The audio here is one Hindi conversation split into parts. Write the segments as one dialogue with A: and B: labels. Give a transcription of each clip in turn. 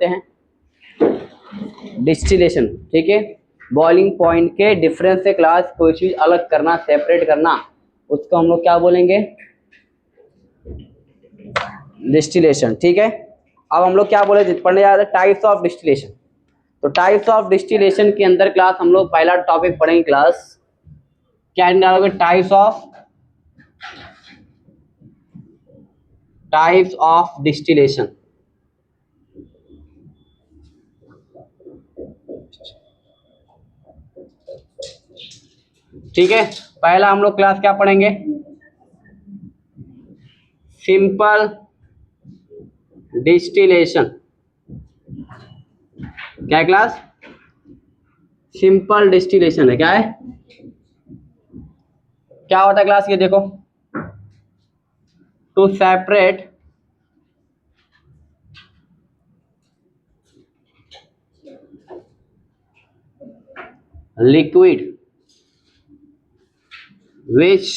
A: बोलते हैं? डिस्टिलेशन, ठीक है। बॉइलिंग पॉइंट के डिफरेंस से क्लास कोई चीज अलग करना, सेपरेट करना, उसको हम लोग क्या बोलेंगे? डिस्टिलेशन, ठीक है। अब हम लोग क्या बोले पढ़ने जा रहे हैं? Types of distillation. तो टाइप्स ऑफ डिस्टिलेशन के अंदर क्लास हम लोग पहला टॉपिक पढ़ेंगे क्लास, क्या डालोगे? Types of distillation. ठीक है, पहला हम लोग क्लास क्या पढ़ेंगे? Simple distillation. क्या है क्लास? सिंपल डिस्टिलेशन है। क्या है? क्या होता है क्लास? ये देखो, to separate liquid which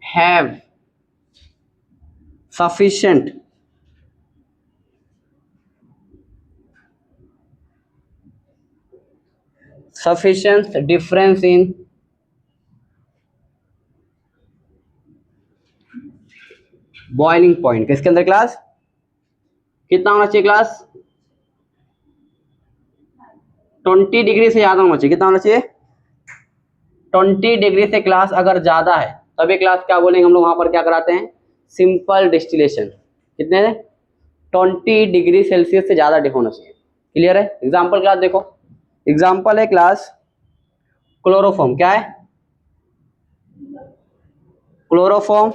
A: have sufficient difference in boiling point. किसके अंदर क्लास? कितना होना चाहिए क्लास? 20 डिग्री से ज्यादा होना चाहिए। कितना होना चाहिए? 20 डिग्री से क्लास अगर ज्यादा है तभी क्लास क्या बोलेंगे हम लोग? वहां पर क्या कराते हैं? Simple distillation. कितने? 20 डिग्री सेल्सियस से ज्यादा होना चाहिए। क्लियर है? एग्जाम्पल क्लास देखो, एग्जाम्पल है क्लास क्लोरोफॉर्म। क्या है? Chloroform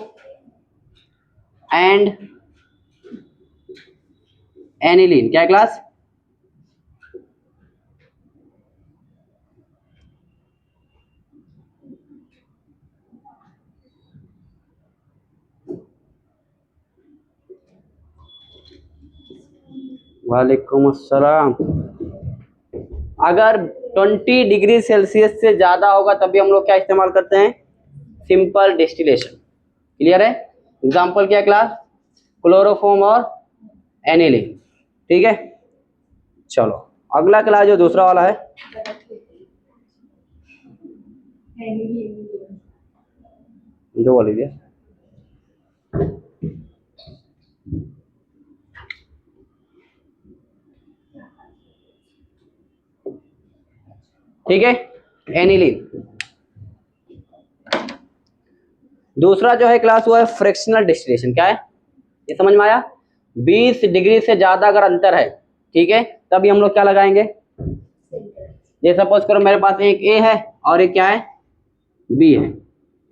A: and aniline. क्या है क्लास? वालेकुम अस्सलाम। अगर 20 डिग्री सेल्सियस से ज्यादा होगा तभी हम लोग क्या इस्तेमाल करते हैं? Simple distillation. क्लियर है? एग्जाम्पल क्या क्लास? क्लोरोफॉर्म और एनिलीन। ठीक है, चलो अगला क्लास जो दूसरा वाला है, जो बोल लीजिए। ठीक है, एनिलीन। दूसरा जो है क्लास वो है फ्रैक्शनल डिस्टिलेशन। क्या है? ये समझ में आया? 20 डिग्री से ज्यादा अगर अंतर है, ठीक है, तभी हम लोग क्या लगाएंगे? ये सपोज करो मेरे पास एक ए है और एक क्या है? बी है।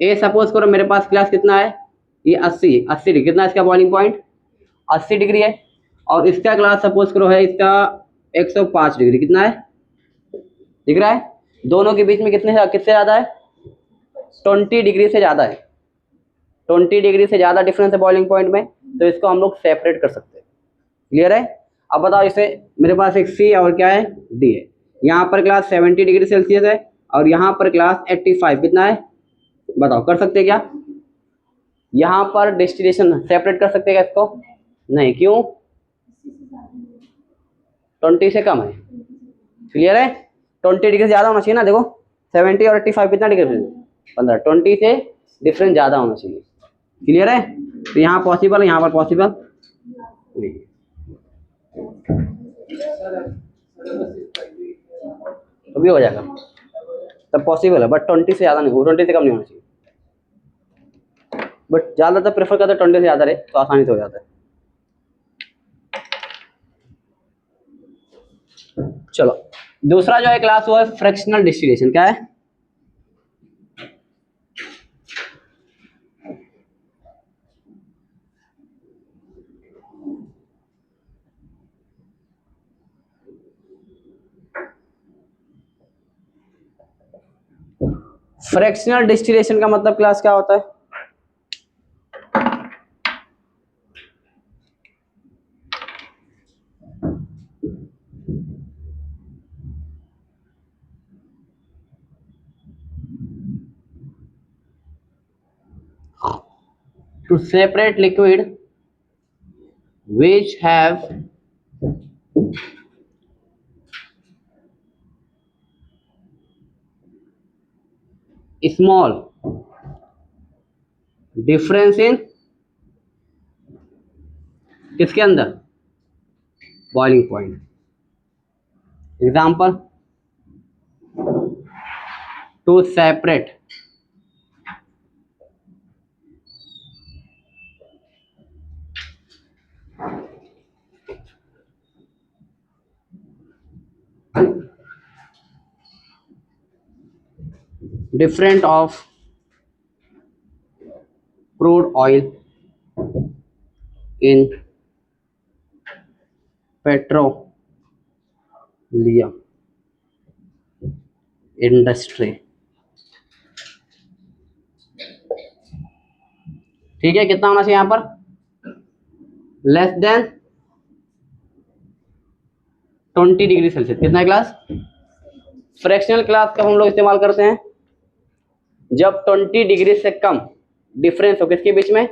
A: ए सपोज करो मेरे पास क्लास कितना है? ये 80 डिग्री। कितना इसका बॉइलिंग पॉइंट? 80 डिग्री है। और इसका क्लास सपोज करो है इसका 105 डिग्री। कितना है? दिख रहा है? दोनों के बीच में कितने ज्यादा है? 20 डिग्री से ज्यादा है। 20 डिग्री से ज्यादा डिफरेंस है बॉइलिंग पॉइंट में, तो इसको हम लोग सेपरेट कर सकते हैं। क्लियर है? अब बताओ, इसे मेरे पास एक सी और क्या है? डी है। यहाँ पर क्लास 70 डिग्री सेल्सियस है और यहाँ पर क्लास 85। कितना है? बताओ, कर सकते हैं क्या? यहाँ पर डिस्टिलेशन सेपरेट कर सकते हैं क्या इसको? नहीं। क्यों? 20 से कम है। क्लियर है? 20 डिग्री से ज्यादा होना चाहिए ना। देखो 70 और 85 कितना डिग्री? 15। 20 से डिफरेंस ज्यादा होना चाहिए। क्लियर है? तो यहाँ पॉसिबल है, यहाँ पर पॉसिबल नहीं। तो भी हो जाएगा, तब पॉसिबल है, बट 20 से ज्यादा नहीं, 20 से कम नहीं होना चाहिए। बट ज्यादातर प्रेफर करते हैं 20 से ज्यादा रहे तो आसानी से हो जाता है। चलो दूसरा जो है क्लास वो है फ्रैक्शनल डिस्टिलेशन। क्या है? फ्रैक्शनल डिस्टिलेशन का मतलब क्लास क्या होता है? To separate liquid which have small difference in किसके अंदर, boiling point. Example, to separate different of crude oil in petroleum industry। ठीक है, कितना होना चाहिए यहाँ पर, लेस देन 20 डिग्री सेल्सियस। कितना है क्लास, फ्रैक्शनल क्लास कब हम लोग इस्तेमाल करते हैं, जब 20 डिग्री से कम डिफरेंस हो किसके बीच में,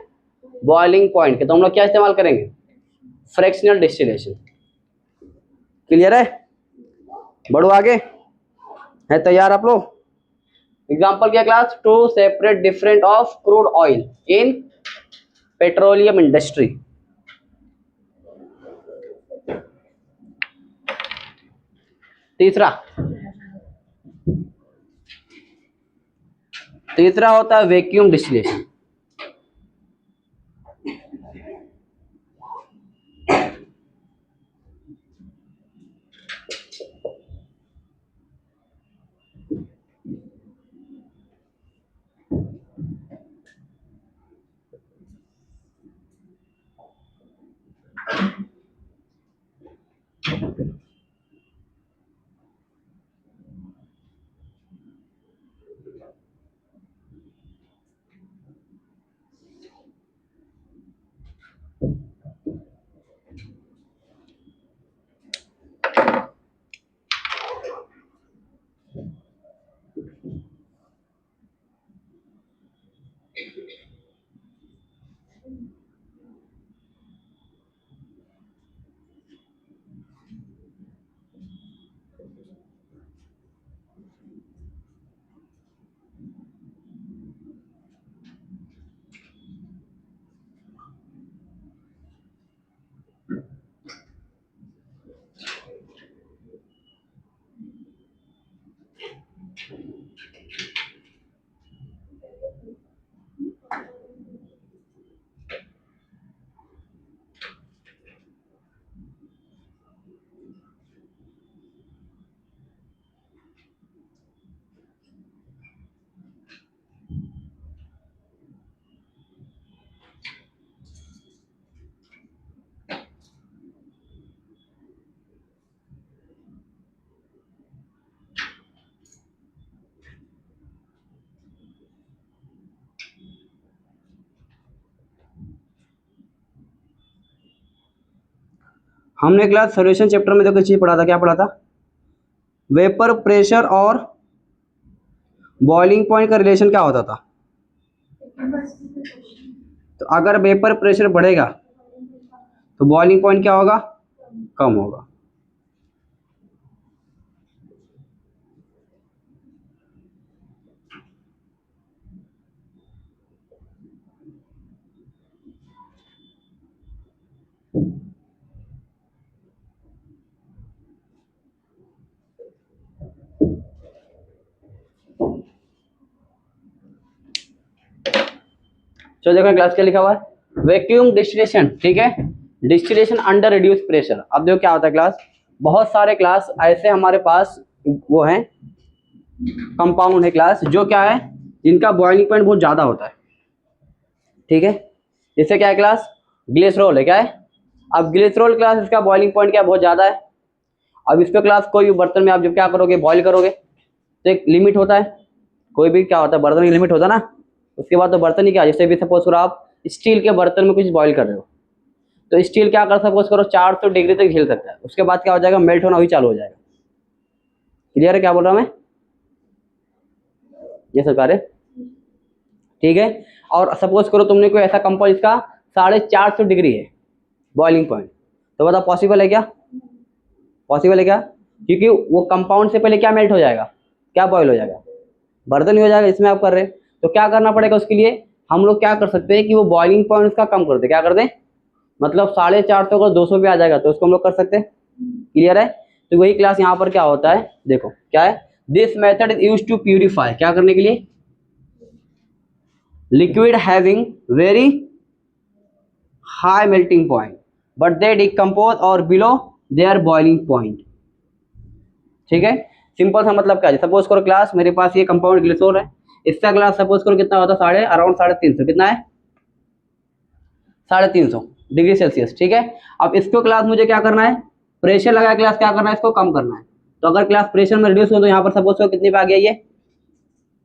A: बॉइलिंग पॉइंट के, तो हम लोग क्या इस्तेमाल करेंगे, फ्रैक्शनल डिस्टिलेशन। क्लियर है, बढ़ो आगे, है तैयार आप लोग। एग्जाम्पल क्या class, to separate different of crude oil in petroleum industry. तीसरा होता है वैक्यूम डिस्टिलेशन। हमने क्लास सॉल्यूशन चैप्टर में देखो चीज पढ़ा था, क्या पढ़ा था, वेपर प्रेशर और बॉइलिंग पॉइंट का रिलेशन क्या होता था। तो अगर वेपर प्रेशर बढ़ेगा तो बॉइलिंग पॉइंट क्या होगा, कम होगा। चलो देखो क्लास क्या लिखा हुआ है, वैक्यूम डिस्टिलेशन। ठीक है, डिस्टिलेशन अंडर रिड्यूस प्रेशर। अब देखो क्या होता है क्लास, बहुत सारे क्लास ऐसे हमारे पास वो हैं, कंपाउंड है क्लास, जो क्या है, जिनका बॉइलिंग पॉइंट बहुत ज़्यादा होता है। ठीक है, जैसे क्या है क्लास, ग्लिसरॉल है, क्या है, अब ग्लिसरॉल क्लास इसका बॉइलिंग पॉइंट क्या बहुत ज़्यादा है। अब इस पे क्लास कोई भी बर्तन में आप जब क्या करोगे, बॉईल करोगे, तो एक लिमिट होता है, कोई भी क्या होता है बर्तन की लिमिट होता है ना, उसके बाद तो बर्तन ही क्या, जैसे भी सपोज करो आप स्टील के बर्तन में कुछ बॉईल कर रहे हो, तो स्टील क्या कर सपोज करो 400 डिग्री तक झेल सकता है, उसके बाद क्या हो जाएगा, मेल्ट होना भी चालू हो जाएगा। क्लियर है क्या बोल रहा हूँ मैं, ये सरकार है। ठीक है, और सपोज करो तुमने कोई ऐसा कंपाउंड इसका 450 डिग्री है बॉइलिंग पॉइंट, तो बताओ पॉसिबल है क्या, पॉसिबल है क्या? क्योंकि वो कंपाउंड से पहले क्या मेल्ट हो जाएगा, क्या बॉयल हो जाएगा, बर्तन ही हो जाएगा, इसमें आप कर रहे हैं। तो क्या करना पड़ेगा उसके लिए, हम लोग क्या कर सकते हैं कि वो बॉइलिंग पॉइंट उसका कम कर दे, क्या कर दें, मतलब 450 को 200 पे आ जाएगा तो उसको हम लोग कर सकते हैं। क्लियर है? तो वही क्लास यहाँ पर क्या होता है, देखो क्या है, this method is use to purify, क्या करने के लिए, liquid having very high melting point but they decompose और बिलो देयर बॉइलिंग पॉइंट। ठीक है, सिंपल सा मतलब क्या है, सपोज करो क्लास मेरे पास ये कंपाउंड ग्लिसरॉल है, इसका ग्लास सपोज करो कितना होता है, अराउंड 350, कितना है, 350 डिग्री सेल्सियस। ठीक है, अब इसको क्लास मुझे क्या करना है, प्रेशर लगा क्लास क्या करना है, इसको कम करना है। तो अगर क्लास प्रेशर में रिड्यूस हो तो यहाँ पर सपोज करो कितने पे आ गया, ये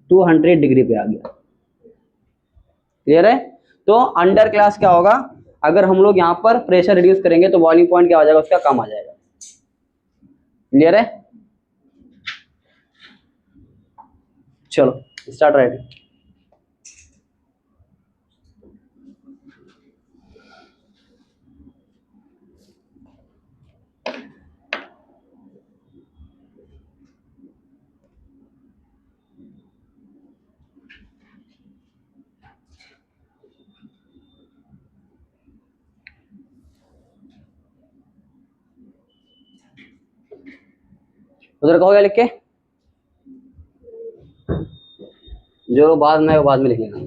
A: 200 डिग्री पे आ गया। क्लियर है? तो अंडर क्लास क्या होगा, अगर हम लोग यहाँ पर प्रेशर रिड्यूस करेंगे तो बॉइलिंग पॉइंट क्या हो जाएगा, उसका कम आ जाएगा। क्लियर है? चलो स्टार्ट राइटिंग। उधर कहोगे लिख के, जो बाद में लिख लेना।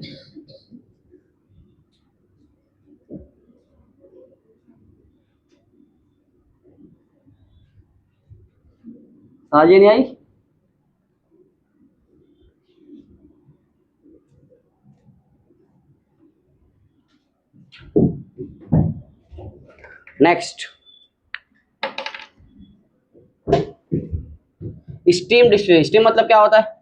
A: समझ नहीं आई? Next, steam distillation. स्टीम मतलब क्या होता है,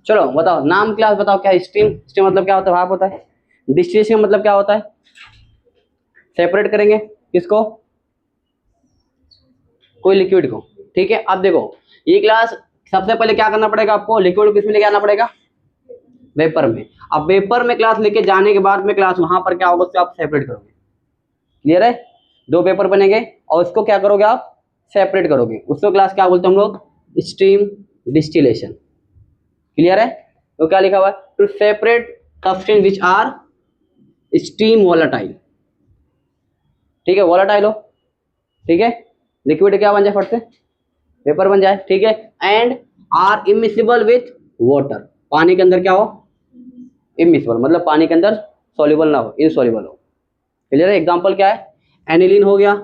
A: चलो बताओ, नाम क्लास बताओ क्या है, स्टीम। स्टीम मतलब क्या होता है, भाप होता है। डिस्टिलेशन मतलब क्या होता है, सेपरेट करेंगे किसको, कोई लिक्विड को। ठीक है, अब देखो ये क्लास, सबसे पहले क्या करना पड़ेगा आपको, लिक्विड को किसमें लेके आना पड़ेगा, वेपर में। अब वेपर में क्लास लेके जाने के बाद में क्लास वहां पर क्या होगा, उसको आप सेपरेट करोगे। क्लियर है? दो पेपर बनेंगे और उसको क्या करोगे आप, सेपरेट करोगे, उसको क्लास क्या बोलते हैं हम लोग, स्टीम डिस्टिलेशन। क्लियर है? तो क्या लिखा हुआ है, to separate substance which are steam volatile. ठीक है, वोलेटाइल हो, ठीक है, लिक्विड क्या बन जाए फट से, पेपर बन जाए। ठीक है, and are immiscible with water, पानी के अंदर क्या हो, इमिसिबल मतलब पानी के अंदर सॉल्युबल ना हो, इनसॉल्युबल हो। क्लियर है? एग्जांपल क्या है, एनिलीन हो गया,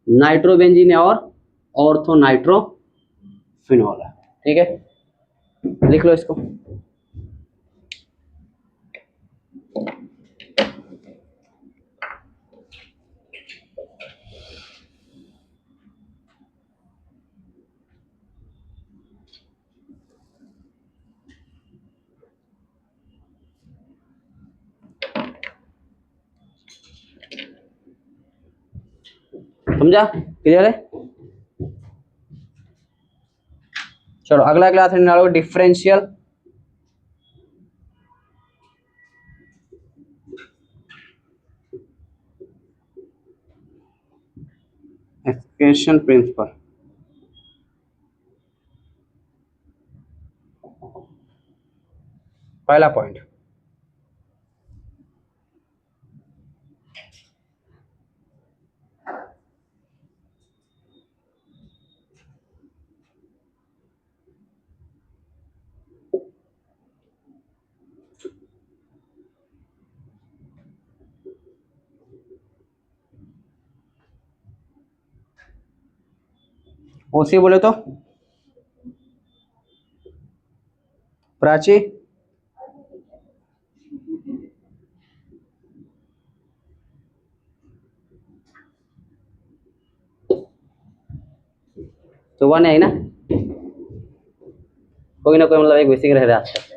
A: नाइट्रोबेंजीन है और ऑर्थो नाइट्रोफिनॉल है। ठीक है, लिख लो इसको। समझा? क्लियर है? चलो अगला क्लास निकालो डिफरेंशियल एक्सप्रेशन प्रिंसिपल। पहला पॉइंट, ओसी बोले तो प्राची, तो वन है ना, कोई ना कोई मतलब एक बेसिक रह रहा है।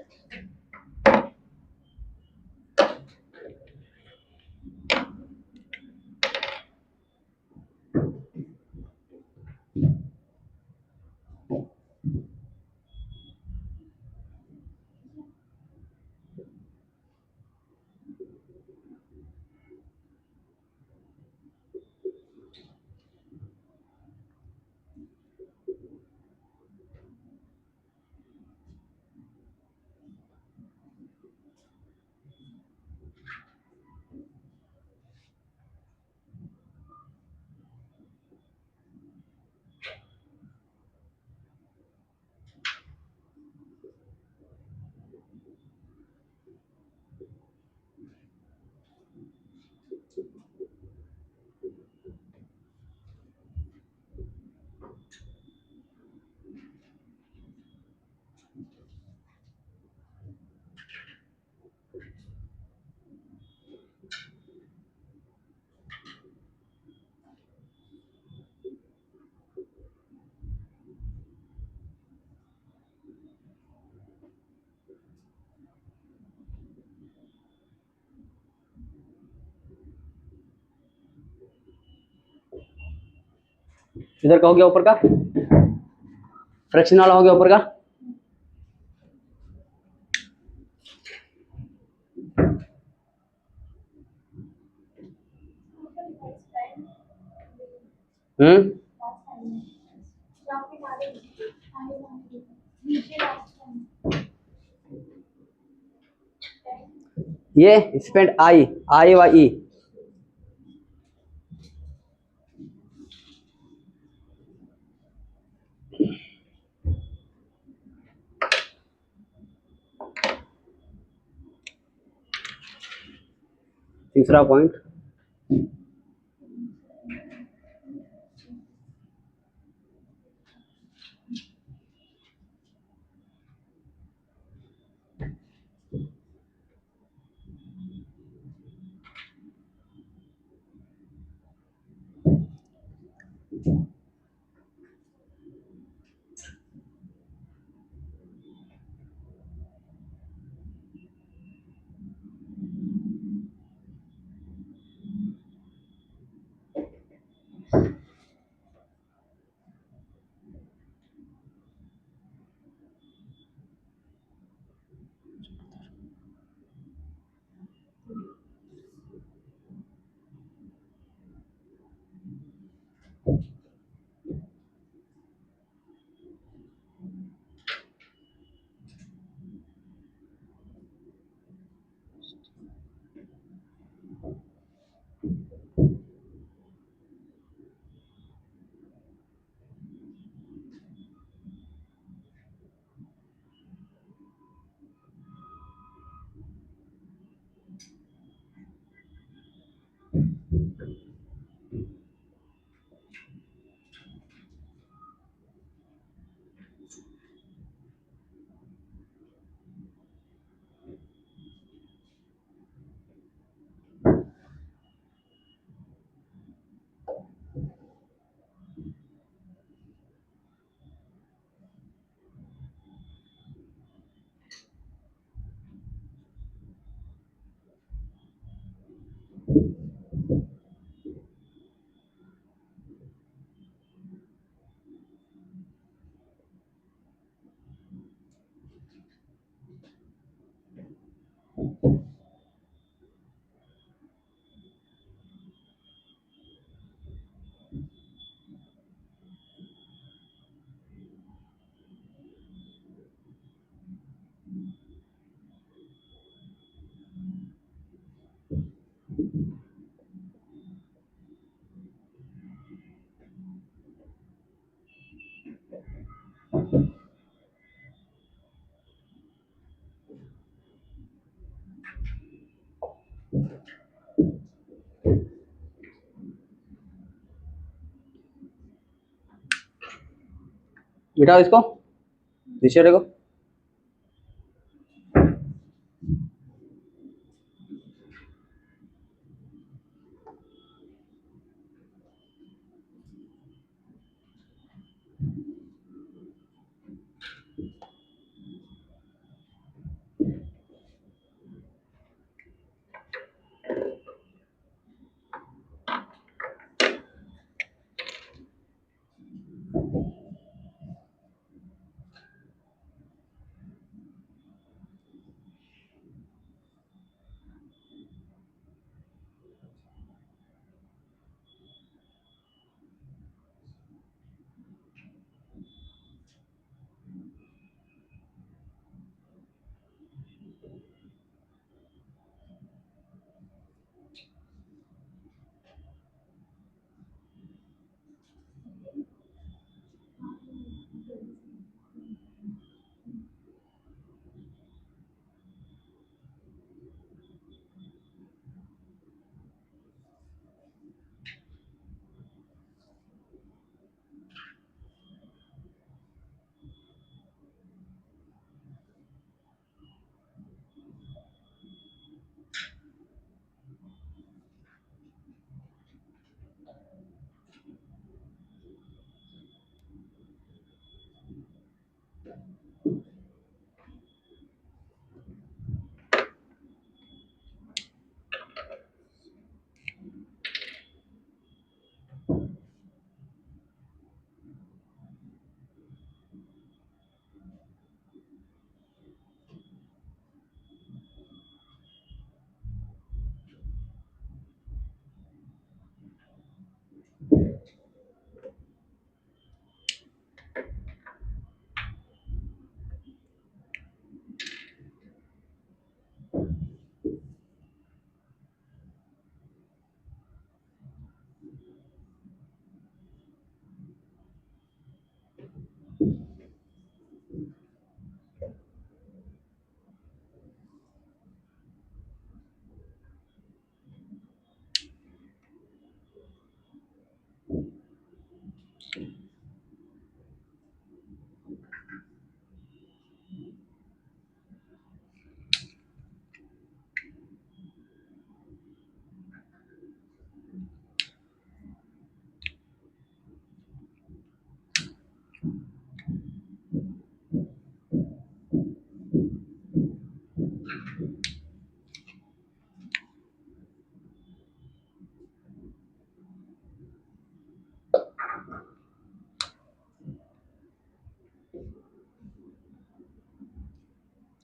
A: इधर का हो गया ऊपर का, फ्रैक्शन वाला हो गया ऊपर का। हम्म, ये स्पेंड आई, आई व ई, तीसरा पॉइंट, मिटाओ इसको, नीचे देखो।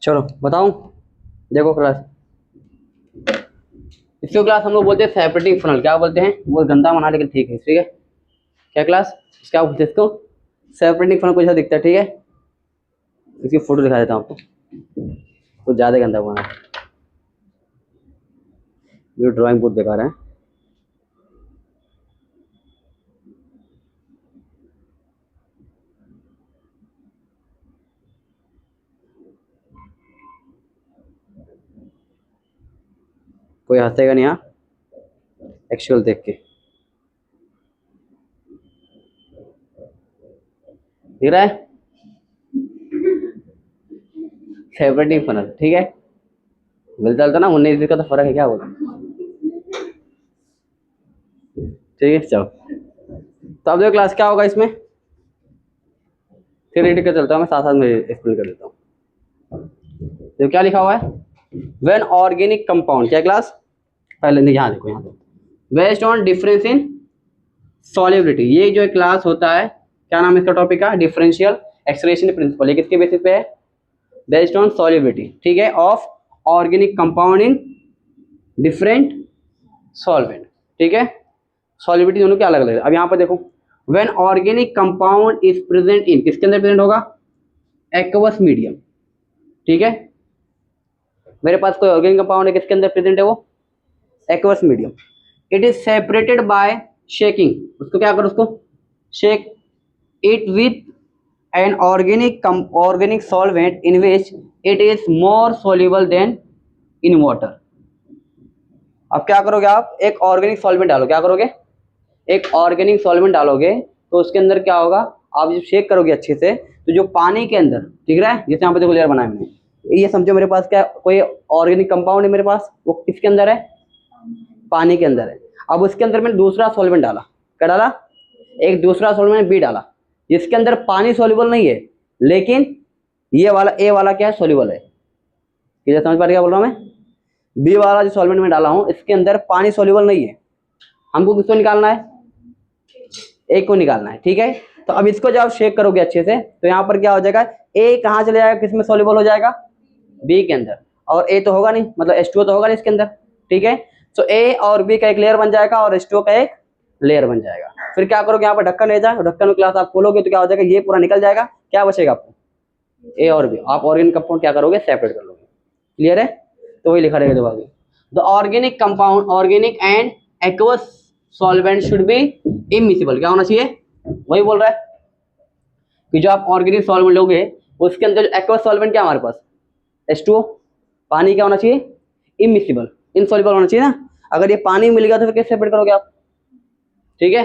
A: चलो बताऊं, देखो क्लास, इसको क्लास हम लोग बोलते हैं सेपरेटिंग फनल। क्या बोलते हैं, वो गंदा मना लेकिन ठीक है, ठीक है। क्या क्लास, क्या बोलते हैं इसको, सेपरेटिंग फनल। कुछ ऐसा दिखता है, ठीक है। इसकी फोटो दिखा देता हूँ आपको, कुछ ज़्यादा गंदा बना है, ये ड्राइंग बहुत बेकार है। कोई हंसेगा नहीं, हाँ, एक्चुअल देख के। दिख रहा है सेपरेटिंग फनल, ठीक है। मिलता जुलता ना 19 का तो फर्क है, क्या बोलते, ठीक है। चलो तो अब देखो क्लास क्या होगा इसमें, फिर रेडी कर चलता हूँ मैं, साथ साथ में एक्सप्लेन कर देता हूँ। तो क्या लिखा हुआ है, व्हेन ऑर्गेनिक कंपाउंड, क्या क्लास, पहले यहाँ देखो, यहाँ देखो, based on difference in solubility. ये जो क्लास होता है, क्या नाम है इसका टॉपिक का, डिफरेंशियल एक्सलेशन प्रिंसिपल। ये किसके बेसिस पे है, बेस्ड ऑन सॉल्युबिलिटी, ठीक है, of organic compound in different solvent, ठीक है। सॉल्युबिलिटी दोनों के अलग अलग है। अब यहाँ पर देखो, when organic compound is present in, किसके अंदर प्रेजेंट होगा, एक्वस मीडियम, ठीक है। मेरे पास कोई ऑर्गेनिक कंपाउंड है, किसके अंदर प्रेजेंट है वो, aqueous medium. It is separated by shaking, उसको क्या करो, उसको shake it with an organic solvent in which it is more soluble than in water. अब क्या करोगे आप, एक ऑर्गेनिक सॉल्वेंट डालो, क्या करोगे, एक ऑर्गेनिक सॉल्वेंट डालोगे तो उसके अंदर क्या होगा, आप जब शेक करोगे अच्छे से तो जो पानी के अंदर दिख रहा है, जैसे यहाँ पे देखो लेयर बनाया मैंने, ये समझो मेरे पास क्या कोई ऑर्गेनिक कंपाउंड है मेरे पास, वो किसके अंदर है, पानी के अंदर है। अब उसके अंदर मैंने दूसरा सॉल्वेंट डाला, क्या डाला, एक दूसरा सॉल्वेंट बी डाला, जिसके अंदर पानी सॉल्युबल नहीं है, लेकिन ये वाला ए वाला क्या है, सॉल्युबल है। क्लियर, समझ पा रहे क्या बोल रहा हूँ मैं। बी वाला जो सॉल्वेंट में डाला हूँ इसके अंदर पानी सॉल्युबल नहीं है, हमको किसको निकालना है, ए को निकालना है, ठीक है। तो अब इसको जब आप शेक करोगे अच्छे से तो यहाँ पर क्या हो जाएगा, ए कहाँ चले जाएगा, किस में सॉल्युबल हो जाएगा, बी के अंदर, और ए तो होगा नहीं, मतलब H2O तो होगा नहीं इसके अंदर, ठीक है। तो ए और बी का एक लेयर बन जाएगा और H2O का एक लेयर बन जाएगा। फिर क्या करोगे, यहाँ पर ढक्कन ले जाए, ढक्कन में ग्लास आप खोलोगे तो क्या हो जाएगा, ये पूरा निकल जाएगा, क्या बचेगा आपको, ए और बी। आप ऑर्गेनिक कंपाउंड क्या करोगे, सेपरेट कर लोगे। क्लियर है, तो वही लिखा रहेगा देखो आगे, the organic compound organic and aqueous solvent should be immiscible, क्या होना चाहिए, वही बोल रहा है कि जो आप ऑर्गेनिक सॉल्वेंट लोगे उसके अंदर जो एक्वस सॉल्वेंट क्या हमारे पास, H2O, पानी क्या होना चाहिए, इमिसिबल, इनसॉल्युबल होना चाहिए ना। अगर ये पानी मिल गया तो फिर कैसे सेपरेट करोगे आप, ठीक है,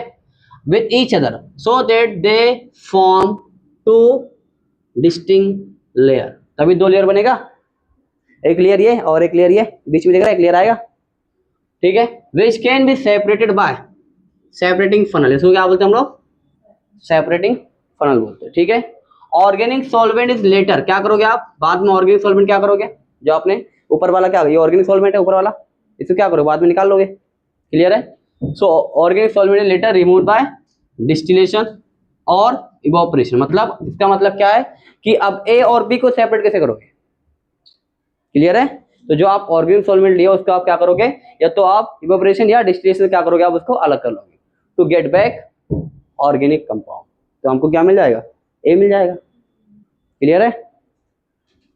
A: with each other so that they form two distinct layer, तभी दो लेयर बनेगा, एक लेयर ये और एक लेयर ये, बीच में देख रहा है एक लेयर आएगा, ठीक है। Which can be separated by separating funnel, इसको क्या बोलते हैं हम लोग, सेपरेटिंग फनल बोलते हैं, ठीक है। ऑर्गेनिक सॉल्वेंट इज लेटर, क्या करोगे आप बाद में, ऑर्गेनिक सॉल्वेंट क्या करोगे, जो आपने ऊपर वाला क्या, ये ऑर्गेनिक सॉल्वेंट है ऊपर वाला, इसको क्या करोगे बाद में निकाल लोगे। क्लियर है, so organic solvent is later remove by distillation और इवोपरेशन, मतलब इसका मतलब क्या है कि अब ए और बी को सेपरेट कैसे करोगे। क्लियर है, तो जो आप ऑर्गेनिक सॉल्वेंट लिया उसको आप क्या करोगे, या तो आप इवोपरेशन या डिस्टिलेशन क्या करोगे, आप उसको अलग कर लोगे to get back organic compound, तो हमको क्या मिल जाएगा, ए मिल जाएगा। क्लियर है,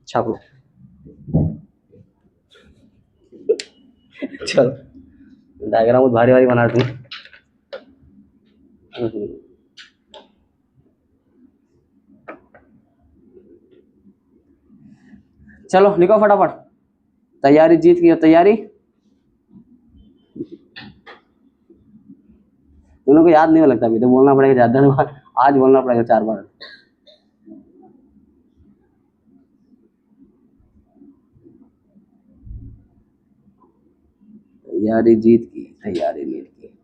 A: छाप लो। चलो डायग्राम बहुत भारी भारी बना तुम। चलो लिखो फटाफट, तैयारी जीत की, तैयारी तुम लोग को याद नहीं हो लगता, अभी तो बोलना पड़ेगा ज्यादा बार, आज बोलना पड़ेगा 4 बार। तैयारी जीत की, तैयारी नीट की।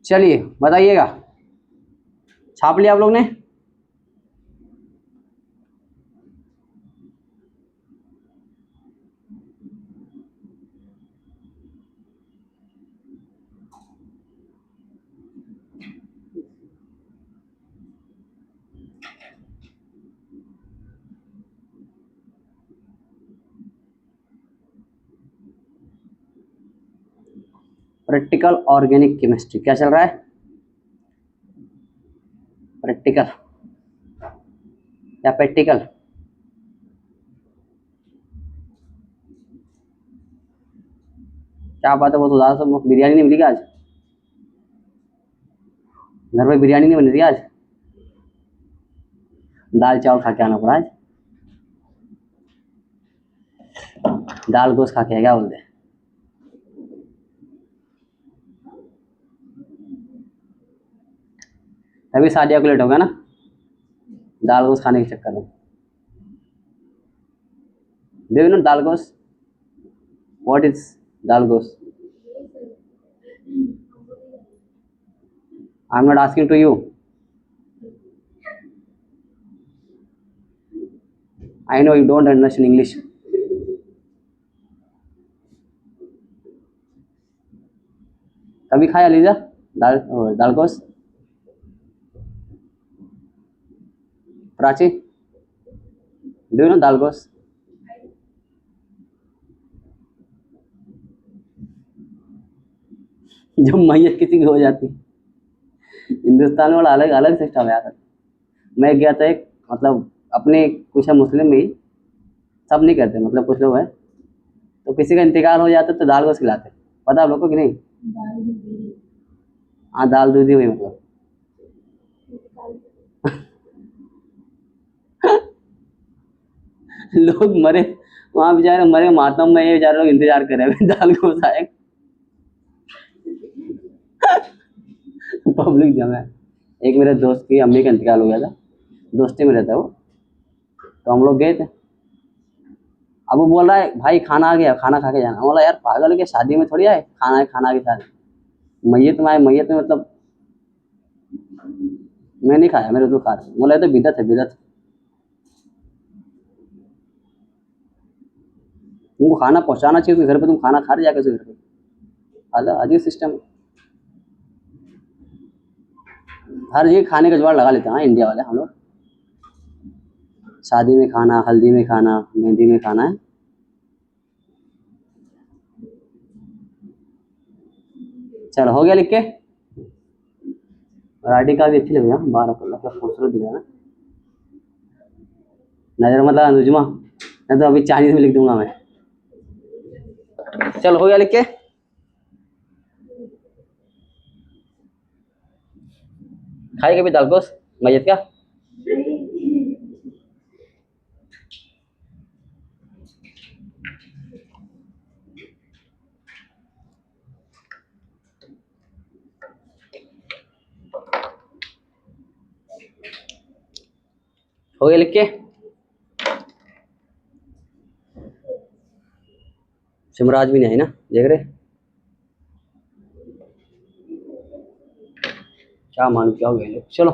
A: चलिए बताइएगा, छाप लिया आप लोग ने, प्रैक्टिकल ऑर्गेनिक केमिस्ट्री क्या चल रहा है, प्रैक्टिकल या प्रैक्टिकल, क्या बात है, वो तो ज़्यादा सब बिरयानी नहीं मिली क्या आज, घर में बिरयानी नहीं बनी थी आज, दाल चावल खा के आना पड़ा आज, दाल गोश्त खा के है क्या बोलते हैं, तभी शादिया को लेट होगा ना, दाल गोश्त खाने के चक्कर में। डू यू नो दाल गोश्त, what is dal gosht, I am not asking to you, I know you don't understand English. कभी खाया Liza dal, dal gosht, Prachi do you know dal gosht, जब मैयत किसी की हो जाती, हिंदुस्तान में बड़ा अलग अलग सिस्टम है यार। मैं गया था एक, मतलब अपने कुछ है मुस्लिम भी, सब नहीं करते, मतलब कुछ लोग हैं, तो किसी का इंतकाल हो जाता तो दाल गोश्त खिलाते, पता आप लोग को कि नहीं, हाँ दाल दूधी हुई मतलब, लोग मरे वहां, बेचारे मरे मातम में, ये बेचारे लोग इंतजार कर रहे हैं दाल को आए। पब्लिक जमा है। एक मेरे दोस्त की अम्मी का इंतकाल हो गया था, दोस्ती में रहता है वो, तो हम लोग गए थे। अब वो बोल रहा है भाई खाना आ गया, खाना खा के जाना। बोला यार पागल के, शादी में थोड़ी आए खाना है, खाना के साथ मैयत में आए, मैयत में मतलब मैं नहीं खाया, मेरे तो खा रहे। बोला तो बिदत है, बिदत। तुमको खाना पहुंचाना चाहिए उसके घर पे, तुम खाना खा रहे जाकर उसके घर पे, अजीब सिस्टम। हर जगह खाने का जुगाड़ लगा लेते हैं इंडिया वाले हम लोग। शादी में खाना, हल्दी में खाना, मेहंदी में खाना है। चलो हो गया लिख के। राइटिंग का भी अच्छी लग रही है, 12 क्या खूबसूरत दिख रहा है ना। नजर मतलब अनुजमा, नहीं तो अभी चाइनीज में लिख दूंगा मैं। चलो हो गया लिख के। खाए कभी दाल गोश्त मैयत का? हो गया लिख के। सिमराज भी नहीं है ना, देख रहे क्या मालूम क्या हो गया लोग। चलो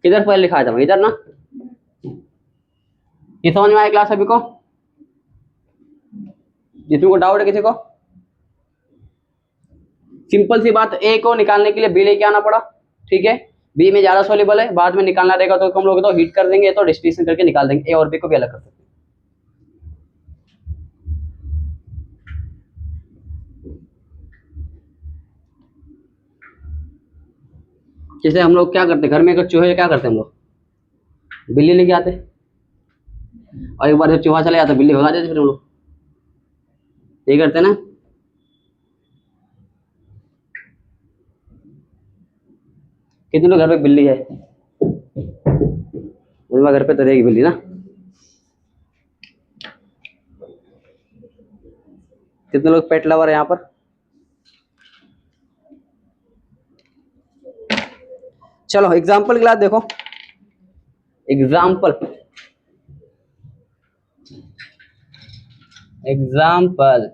A: किधर पहले लिखा था मैं, इधर ना। ये समझ में आया क्लास अभी को? जिसमें को डाउट है किसी को? सिंपल सी बात, ए को निकालने के लिए बी लेके आना पड़ा, ठीक है। बी में ज्यादा सोल्यूबल है, बाद में निकालना रहेगा तो हम लोग तो हीट कर देंगे, तो डिस्टिलेशन करके निकाल देंगे। ए और बी को भी अलग कर सकते हैं। जैसे हम लोग क्या करते, घर में अगर चूहे क्या करते हम लोग, बिल्ली लेके आते, और एक बार जब चूहा चला जाता बिल्ली भगा देते, फिर हम लोग यही करते ना। कितने लोग घर पे बिल्ली है? घर पे तो रहेगी बिल्ली ना। कितने लोग पेट लवर है यहाँ पर? चलो एग्जाम्पल क्लास देखो, एग्जाम्पल एग्जाम्पल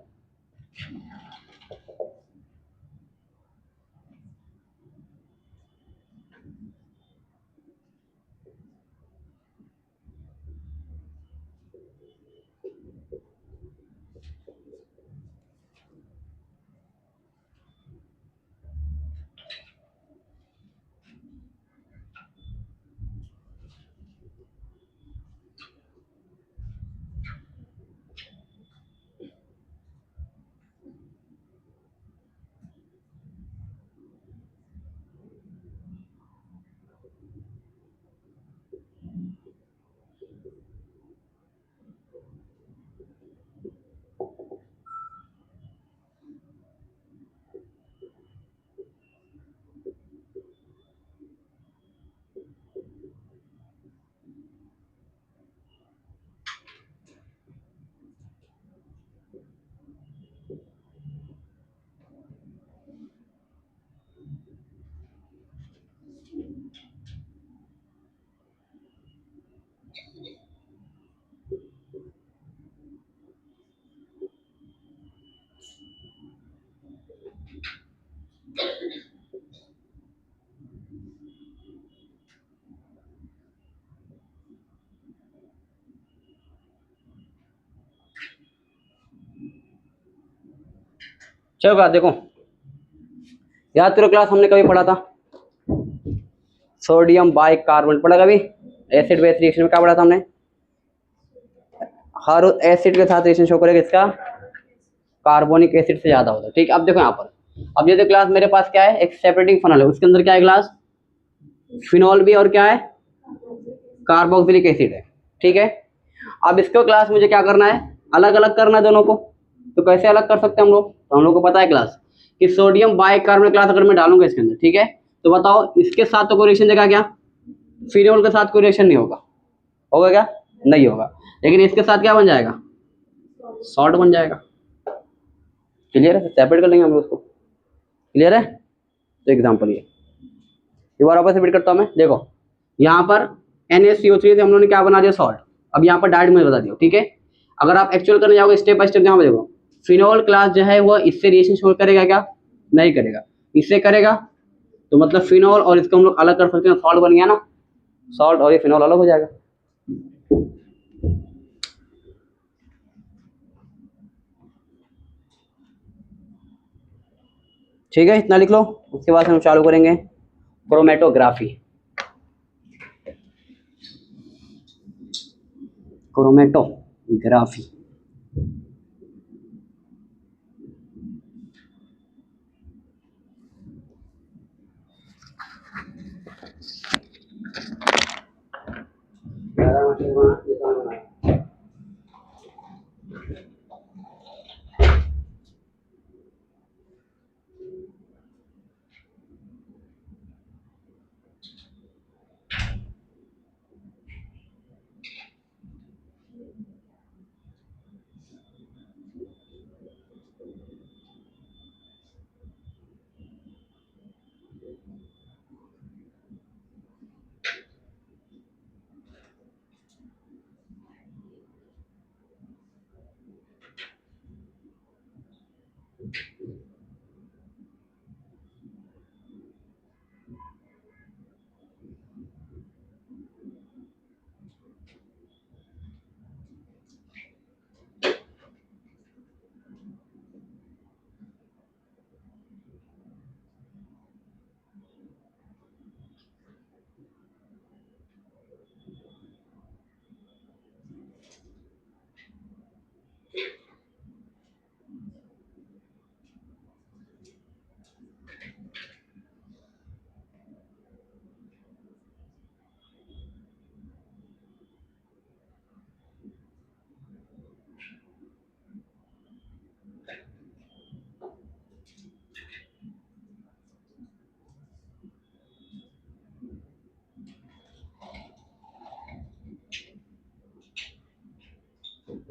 A: चलो बात देखो, याद करो क्लास हमने कभी पढ़ा था, सोडियम बाइकार्बोनेट पढ़ा कभी? एसिड बेस रिएक्शन में क्या पढ़ा था हमने? हर एसिड के साथ रिएक्शन शो करेगा इसका कार्बोनिक एसिड से ज्यादा होता है, ठीक है। अब देखो यहाँ पर, अब ये क्लास मेरे पास क्या है, एक सेपरेटिंग फनल है, उसके अंदर क्या है क्लास, फिनॉल भी और क्या है, कार्बोक्सिलिक एसिड है, ठीक है। अब इसको क्लास मुझे क्या करना है, अलग अलग करना है दोनों को। तो कैसे अलग कर सकते हैं हम लोग, तो हम लोग को पता है क्लास कि सोडियम बाइकार्बोनेट क्लास अगर मैं डालूंगा इसके अंदर, ठीक है, तो बताओ इसके साथ तो कोई रिएक्शन देगा क्या? फिनॉल के साथ कोई रिएक्शन नहीं होगा, होगा क्या? नहीं होगा, लेकिन इसके साथ क्या बन जाएगा, सॉल्ट बन जाएगा। क्लियर है, सेपरेट कर लेंगे हम लोग उसको। क्लियर है, तो एग्जाम्पल ये एक बार वापस रिपीट करता हूँ मैं। देखो यहाँ पर NaCO3 से हम लोगों ने क्या बना दिया, सॉल्ट। अब यहाँ पर डायरेक्ट मुझे बता दिया, ठीक है। अगर आप एक्चुअल करने जाओगे स्टेप बाय स्टेप, यहाँ पे देखो फिनोल क्लास जो है वो इससे रिएक्शन शो करेगा क्या, नहीं करेगा, इससे करेगा। तो मतलब फिनोल और इसको हम लोग अलग कर सकते हैं, सॉल्ट बन गया ना, सॉल्ट और ये फिनोल अलग हो जाएगा। ठीक है, इतना लिख लो। उसके बाद हम चालू करेंगे क्रोमेटोग्राफी। क्रोमेटोग्राफी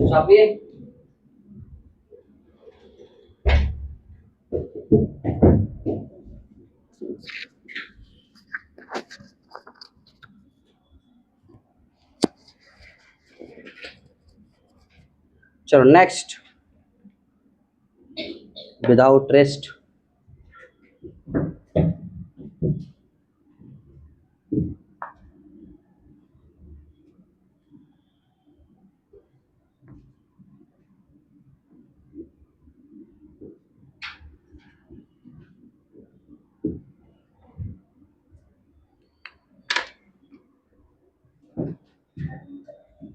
A: छापिए। चलो नेक्स्ट, विदाउट रेस्ट।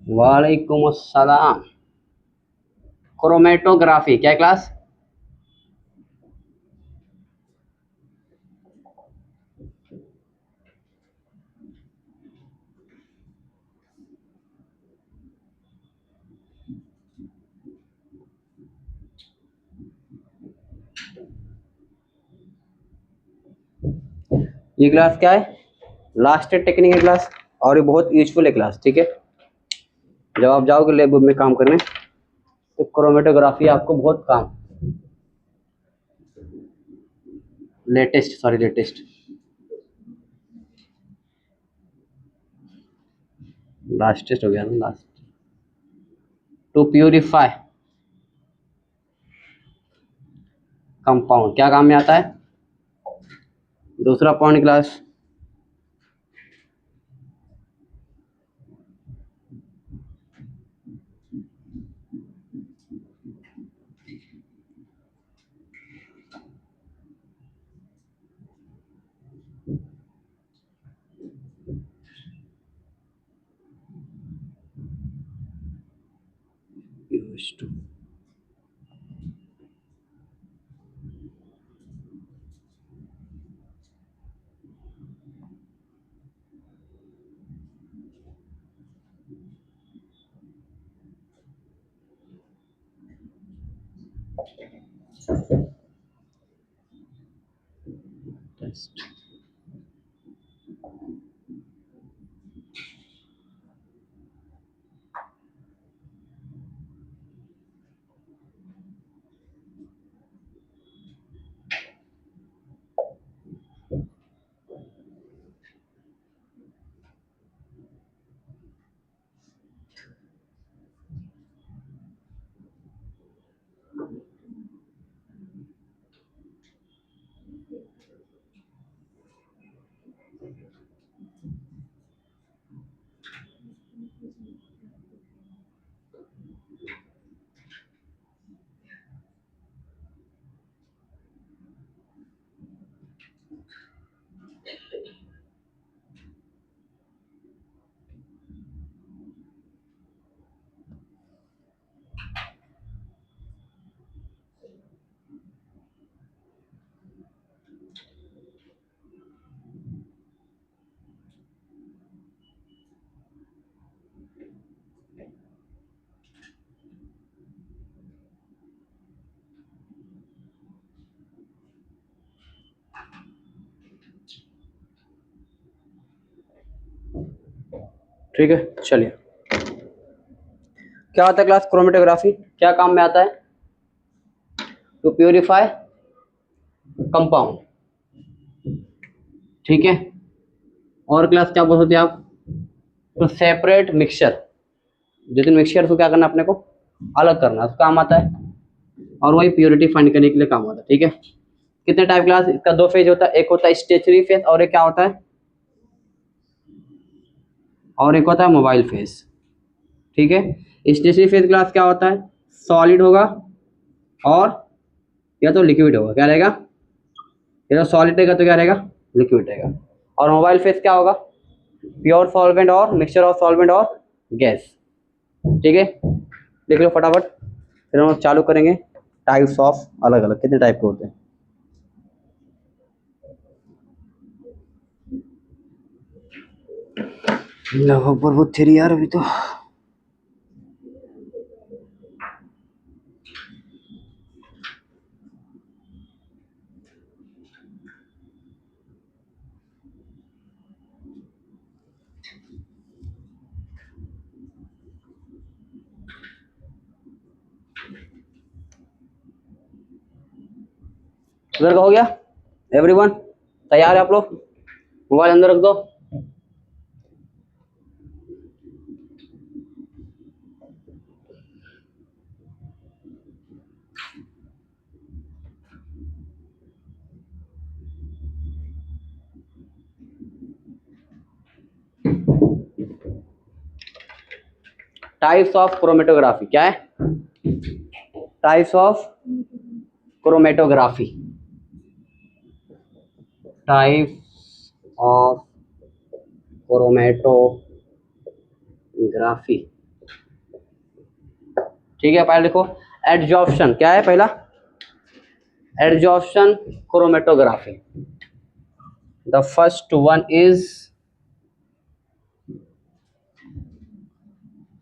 A: वालेकुम अस्सलाम। क्रोमेटोग्राफी क्या क्लास, ये क्लास क्या है, लास्ट टेक्निक है क्लास, और ये बहुत यूजफुल है क्लास। ठीक है, जब आप जाओगे लैब में काम करने तो क्रोमेटोग्राफी आपको बहुत काम, लेटेस्ट लास्ट टेस्ट हो गया ना, लास्ट टू प्यूरिफाई कंपाउंड क्या काम में आता है, दूसरा पॉइंट क्लास। टेस्ट ठीक है, चलिए क्या होता है क्लास क्रोमेटोग्राफी, क्या काम में आता है? टू प्योरीफाई कंपाउंड, ठीक है। और क्लास क्या बोल सकते हैं आप? टू सेपरेट मिक्सचर, जितने मिक्सचर को क्या करना अपने को अलग करना, उसका काम आता है। और वही प्योरिटी फाइंड करने के लिए काम आता है, ठीक है। कितने टाइप क्लास, इसका दो फेज होता है, एक होता है स्टेशनरी फेज और एक क्या होता है, और एक होता है मोबाइल फेज, ठीक है। स्टेशनरी फेज क्लास क्या होता है? सॉलिड होगा और या तो लिक्विड होगा, क्या रहेगा? या तो सॉलिड रहेगा तो क्या रहेगा? लिक्विड रहेगा। और मोबाइल फेज क्या होगा? प्योर सॉल्वेंट और मिक्सचर ऑफ सॉल्वेंट और गैस, ठीक है। देख लो फटाफट, फिर हम चालू करेंगे। टाइप्स ऑफ अलग अलग कितने टाइप के होते हैं? बहुत थ्री यार अभी तो। उधर का हो गया एवरीवन? तैयार है आप लोग? मोबाइल अंदर रख दो। टाइप्स ऑफ क्रोमेटोग्राफी क्या है? Types of chromatography, types of chromatography, ठीक है। पहले देखो एडजॉर्प्शन क्या है पहला? Adsorption chromatography, the first one is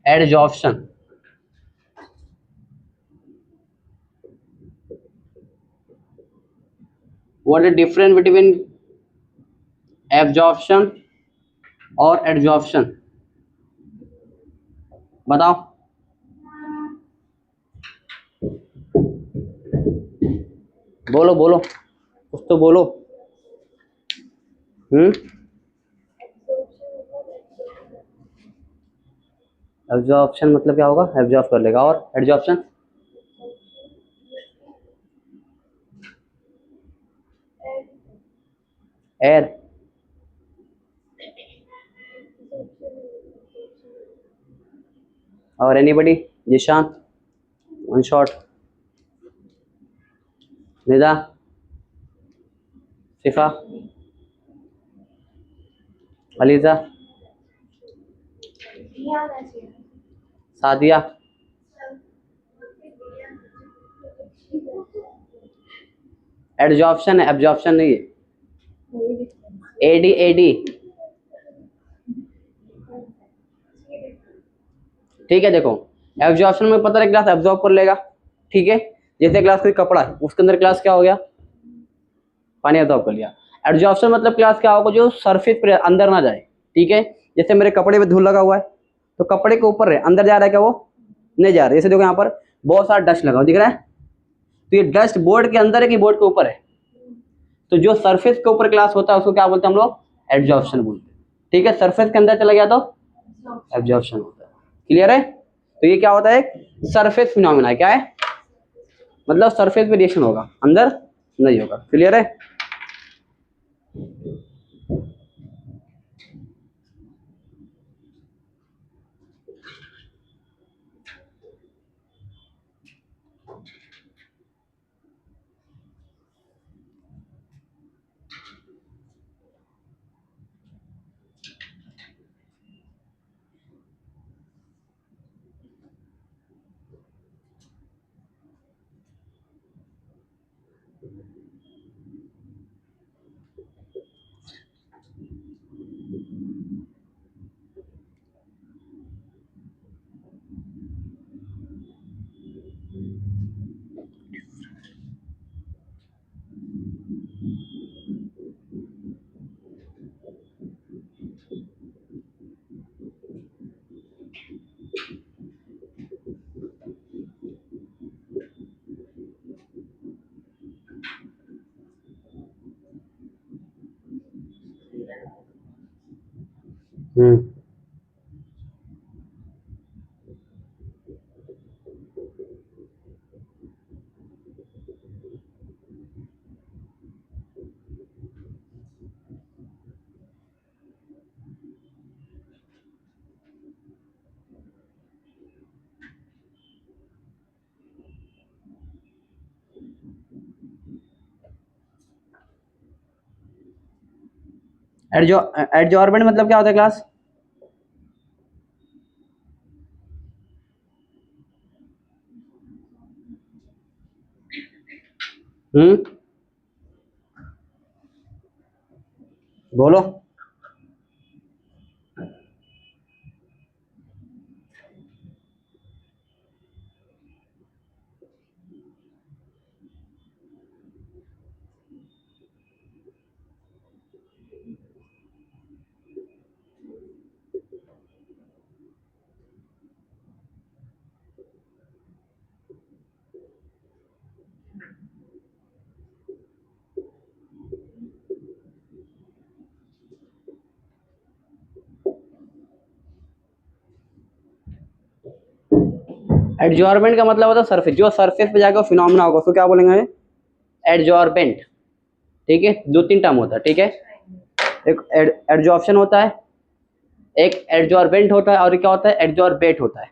A: adsorption. What is difference between absorption और एडजॉर्प्शन, बताओ। बोलो बोलो, कुछ तो बोलो। एब्जॉर्प्शन मतलब क्या होगा? एब्जॉर्ब कर लेगा। और एडजॉर्प्शन? एयर। और anybody? Zeeshan, one shot. Nida, Shifa, Aliza, Sadia, adsorption है, एब्जॉर्प्शन नहीं है। एडी एडी, ठीक है। देखो एब्जॉर्प्शन में पता है ग्लास एब्जॉर्ब कर लेगा, ठीक है। जैसे ग्लास कोई कपड़ा है उसके अंदर ग्लास क्या हो गया? पानी एब्जॉर्ब कर लिया। एब्जॉर्प्शन मतलब ग्लास क्या होगा? जो सरफेस पे अंदर ना जाए, ठीक है। जैसे मेरे कपड़े पे धूल लगा हुआ है तो कपड़े के ऊपर है, अंदर जा रहा है क्या? वो नहीं जा रहा है। जैसे देखो यहाँ पर बहुत सारा डस्ट लगा हुआ दिख रहा है, तो ये डस्ट बोर्ड के अंदर है कि बोर्ड के ऊपर है? तो जो सरफेस के ऊपर ग्लास होता है उसको क्या बोलते हैं हम लोग? एब्जॉर्प्शन बोलते हैं, ठीक है। सरफेस के अंदर चला गया तो एब्जॉर्प्शन होता है। क्लियर है? तो ये क्या होता है? सरफेस फिनोमेना है। क्या है मतलब? सरफेस पे रिएक्शन होगा, अंदर नहीं होगा। क्लियर है? हम्म। एडजॉर्बेंट मतलब क्या होता है क्लास? हम्म, बोलो। एडजॉर्बेंट का मतलब होता है सरफेस, जो सरफेस पे जाकर फिनोमेना होगा उसको क्या बोलेंगे? एडजॉर्बेंट। ठीक है, दो तीन टर्म होता है, ठीक है। एक एडजॉर्प्शन होता है, एक एडजॉर्बेंट होता है, और क्या होता है? एडजॉर्बेट होता है।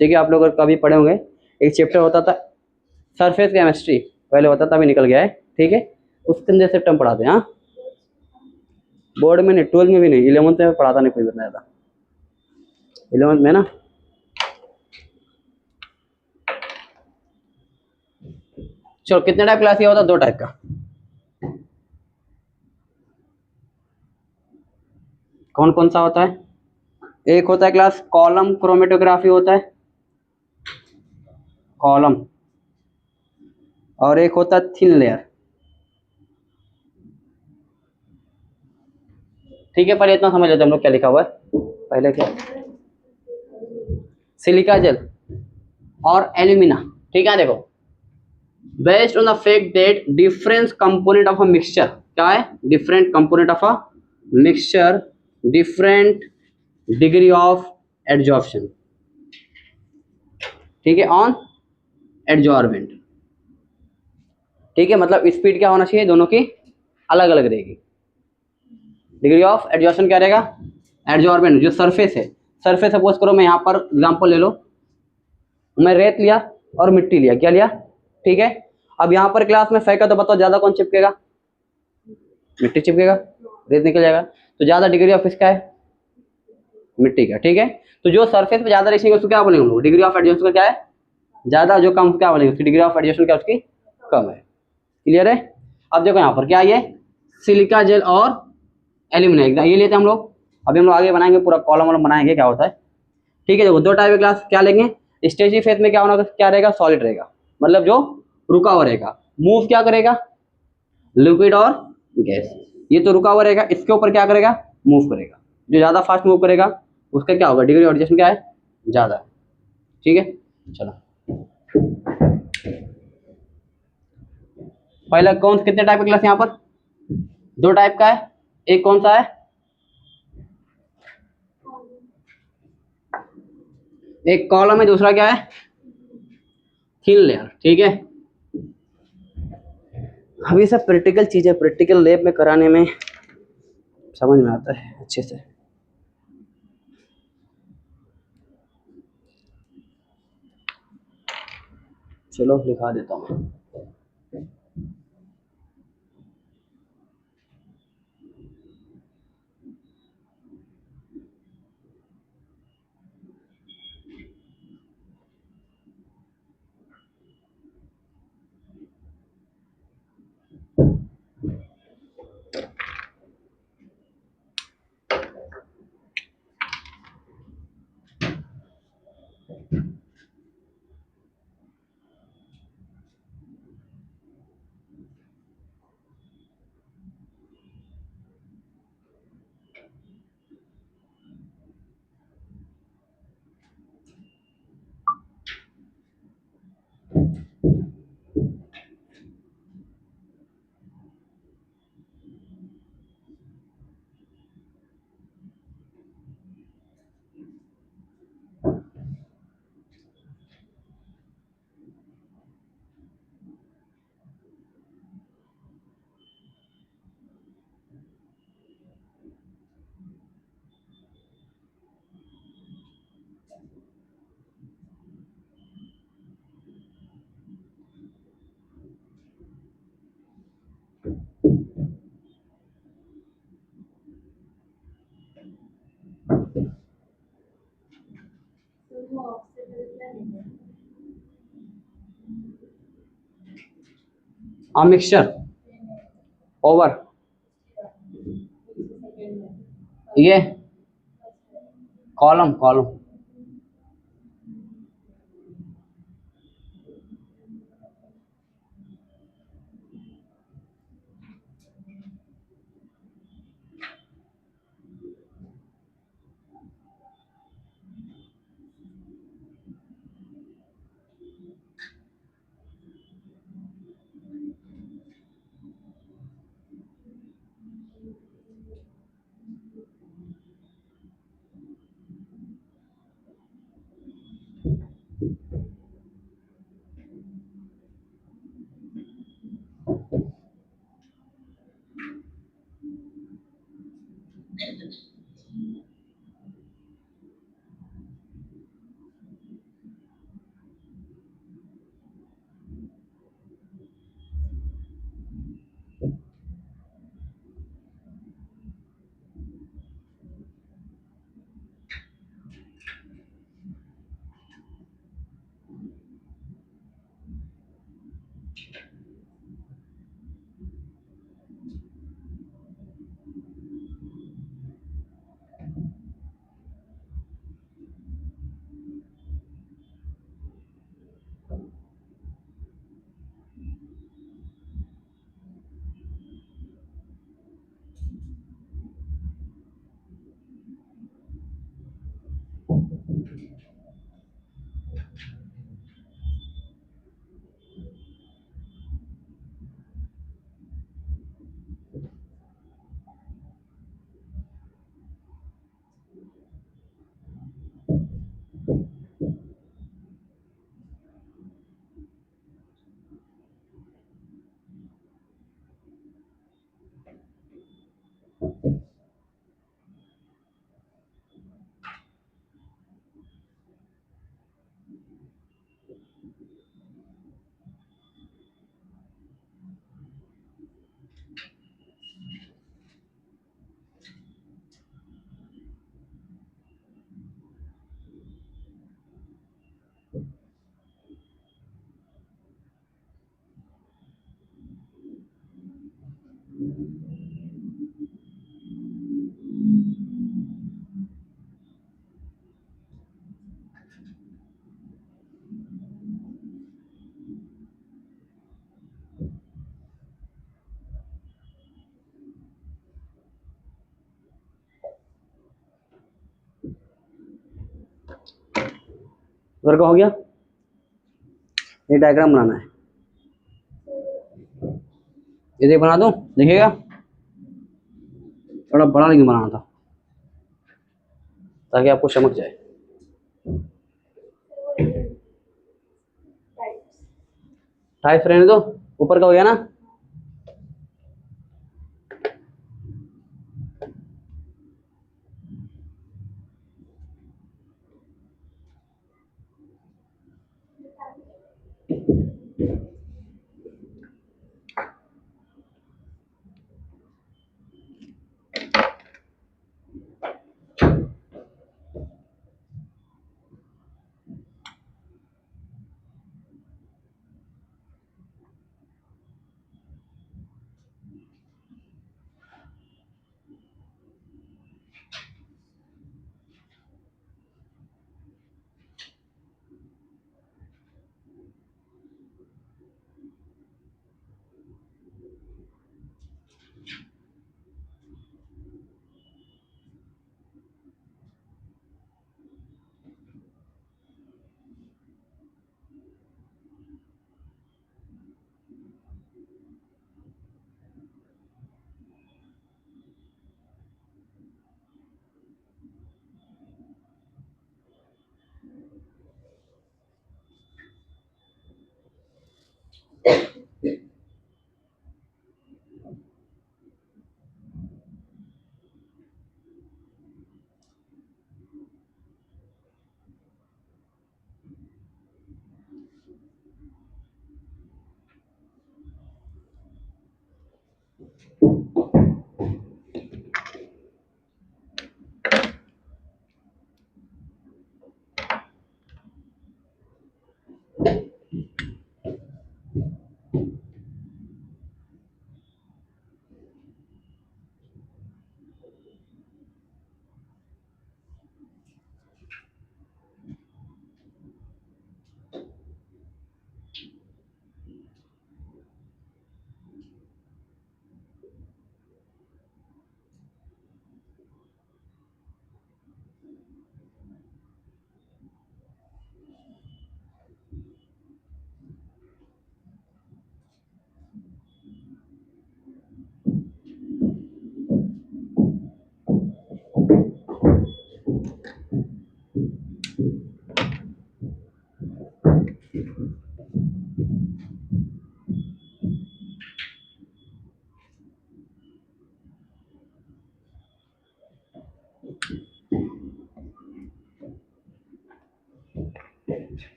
A: ठीक है, आप लोग कभी पढ़े होंगे, एक चैप्टर होता था सरफेस केमिस्ट्री, पहले होता था, अभी निकल गया है, ठीक है। उसके अंदर से टर्म पढ़ाते हैं। हाँ, बोर्ड में नहीं, 12 में भी नहीं, 11th में पढ़ाता नहीं कोई बताया था, 11th में ना। चलो, कितने टाइप क्लास ये होता है? दो टाइप का। कौन कौन सा होता है? एक होता है क्लास कॉलम क्रोमेटोग्राफी होता है, कॉलम, और एक होता है थिन लेयर। ठीक है, पहले इतना समझ लेते हैं हम लोग क्या लिखा हुआ है। पहले क्या, सिलिका जेल और एल्यूमिना। ठीक है, देखो, based on the fact that different component of a mixture, क्या है? Different component of a mixture, different degree of adsorption. ठीक है, ऑन एडजॉर्बेंट। ठीक है, मतलब स्पीड क्या होना चाहिए? दोनों की अलग अलग रहेगी। डिग्री ऑफ एडजॉर्प्शन क्या रहेगा? एडजॉर्बेंट जो सरफेस है, सरफेस सपोज करो, मैं यहाँ पर एग्जांपल ले लो, मैं रेत लिया और मिट्टी लिया, क्या लिया? ठीक है, अब यहाँ पर क्लास में फेंका तो बताओ ज्यादा कौन चिपकेगा? मिट्टी चिपकेगा, रेत निकल जाएगा। तो ज्यादा डिग्री ऑफ इसका है, मिट्टी का। ठीक है, तो जो सरफेस पे ज्यादा रेसिंग उसको क्या बोलेंगे हम लोग? डिग्री ऑफ एडजस्टमेंट का क्या है? ज्यादा। जो कम क्या बोलेंगे? उसकी डिग्री ऑफ एडजस्टमेंट क्या उसकी? कम है। क्लियर है? अब देखो यहाँ पर क्या, ये सिलिका जेल और एल्यूमिना, ये लेते हैं हम लोग। अभी हम लोग आगे बनाएंगे, पूरा कॉलम वॉलम बनाएंगे क्या होता है। ठीक है, देखो, दो टाइप के क्लास क्या लेंगे? स्टेजी फेज में क्या होना, क्या रहेगा? सॉलिड रहेगा, मतलब जो रुका हुआ रहेगा। मूव क्या करेगा? लिक्विड और गैस। ये तो रुका हुआ रहेगा, इसके ऊपर क्या करेगा? मूव करेगा। जो ज्यादा फास्ट मूव करेगा उसका क्या होगा? डिग्री ऑफ एडजस्टमेंट क्या है? ज्यादा है। ठीक है, चलो, पहला कौन, कितने टाइप का क्लास यहाँ पर? दो टाइप का है। एक कौन सा है? एक कॉलम है, दूसरा क्या है? Thin layer. ठीक है, अब ये सब प्रैक्टिकल चीज है, प्रैक्टिकल लैब में कराने में समझ में आता है अच्छे से। चलो लिखा देता हूँ। a mixture over ये कॉलम कॉलम उधर का हो गया ये डायग्राम बनाना है ये देख बना दूं देखिएगा थोड़ा बड़ा लेकिन बनाना था ताकि आपको चमक जाए टाइप रहने दो ऊपर का हो गया ना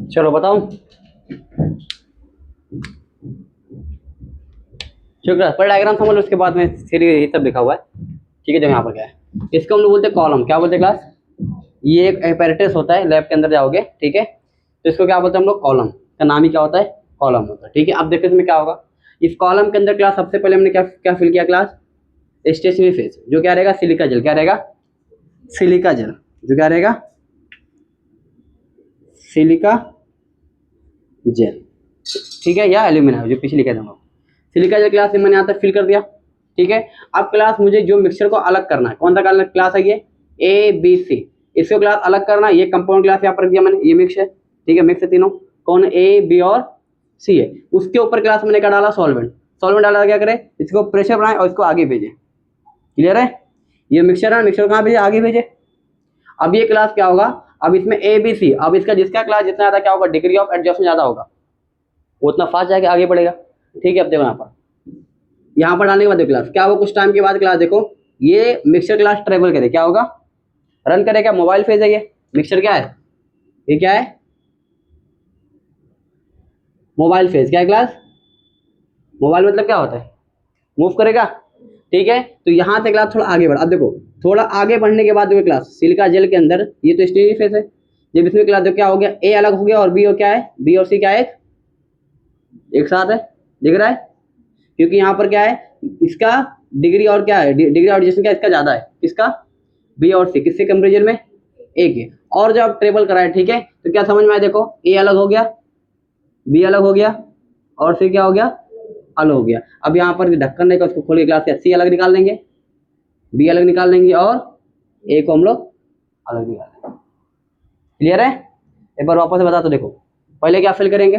A: चलो बताओ। शुक्र पर डायग्राम समझ लो, उसके बाद में फिर ये सब लिखा हुआ है। ठीक है, जो यहाँ पर क्या है, इसको हम लोग बोलते हैं कॉलम। क्या बोलते हैं क्लास? ये एक apparatus होता है, लैब के अंदर जाओगे, ठीक है, तो इसको क्या बोलते हैं हम लोग? कॉलम। का नाम ही क्या होता है? कॉलम होता है। ठीक है, अब देखो इसमें क्या होगा। इस कॉलम के अंदर क्लास सबसे पहले हमने क्या क्या फिल किया क्लास? स्टेशनरी फेज, जो क्या रहेगा? Silica gel. क्या रहेगा? Silica gel. जो क्या रहेगा? Silica gel. ठीक है, या एल्यूमिना, जो पीछे लिखा था हम लोग। सिलिका जेल क्लास मैंने यहाँ तक फिल कर दिया। ठीक है, अब क्लास मुझे जो मिक्सचर को अलग करना है, कौन सा क्लास है? ये ए बी सी। इसको क्लास अलग करना है, ये कंपाउंड क्लास यहाँ पर दिया मैंने, ये मिक्स है। ठीक है, मिक्स है तीनों, कौन? ए बी और सी है। उसके ऊपर क्लास मैंने क्या डाला? सॉल्वेंट। सॉल्वेंट डाला, क्या करे? इसको प्रेशर बनाए और इसको आगे भेजे। क्लियर है? ये मिक्सचर है, मिक्सचर कहाँ भेजे? आगे भेजे। अब ये क्लास क्या होगा? अब इसमें ए बी सी, अब इसका जिसका क्लास जितना ज्यादा क्या होगा? डिग्री ऑफ एडजस्टमेंट ज्यादा होगा, वो उतना फास्ट जाके आगे बढ़ेगा। ठीक है, अब देखो यहाँ पर डालने के बाद देखो क्लास क्या होगा? कुछ टाइम के बाद क्लास देखो, ये मिक्सचर क्लास ट्रेवल करे, क्या होगा? रन करेगा। मोबाइल फेज है ये, मिक्सचर क्या है? ये क्या है? Mobile phase. क्या है क्लास? मोबाइल मतलब क्या होता है? मूव करेगा। ठीक है, तो यहाँ से क्लास थोड़ा आगे बढ़। अब देखो, थोड़ा आगे बढ़ने के बाद देखो क्लास, सिलिका जेल के अंदर ये तो स्टेशनरी फेज है। जब इसमें क्लास देखो क्या हो गया? ए अलग हो गया और बी और क्या है? बी और सी क्या है? एक साथ है। दिख रहा है? क्योंकि यहाँ पर क्या है? इसका डिग्री और क्या है? डिग्री और एडजस्टमेंट क्या इसका ज्यादा है? किसका? बी और सी। किससे कंपेरिजन में? ए के। और जब ट्रेबल कराए, ठीक है, तो क्या समझ में आया? देखो, ए अलग हो गया, बी अलग हो गया और सी क्या हो गया? अलग हो गया। अब यहाँ पर ढक्कन नहीं का, उसको खोल के क्लास से सी अलग निकाल लेंगे, बी अलग निकाल लेंगे और ए को हम लोग अलग निकाल लेंगे। क्लियर है? एक बार वापस से बता तो देखो, पहले क्या फिल करेंगे?